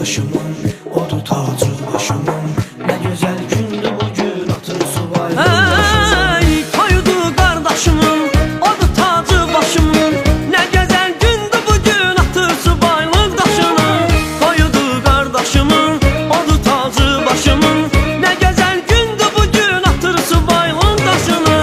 qardaşımın, odu tacı başımın. Nə gözəl gündür bu gün, atır subay yoldaşımın. Ey toydu qardaşımın, odu tacı başımın. Nə gözəl gündür bu gün, atır subay yoldaşımın. Toydu qardaşımın, odu tacı başımın. Nə gözəl gündür bu gün, atır subay yoldaşımın.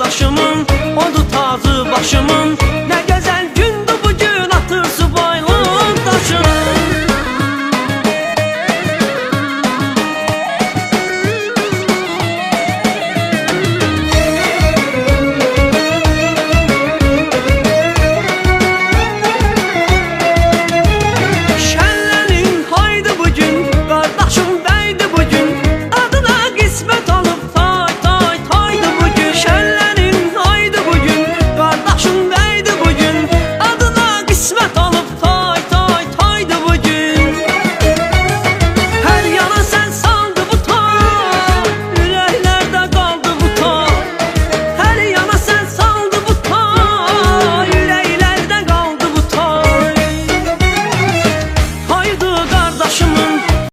Başımın, odu tacı başımın.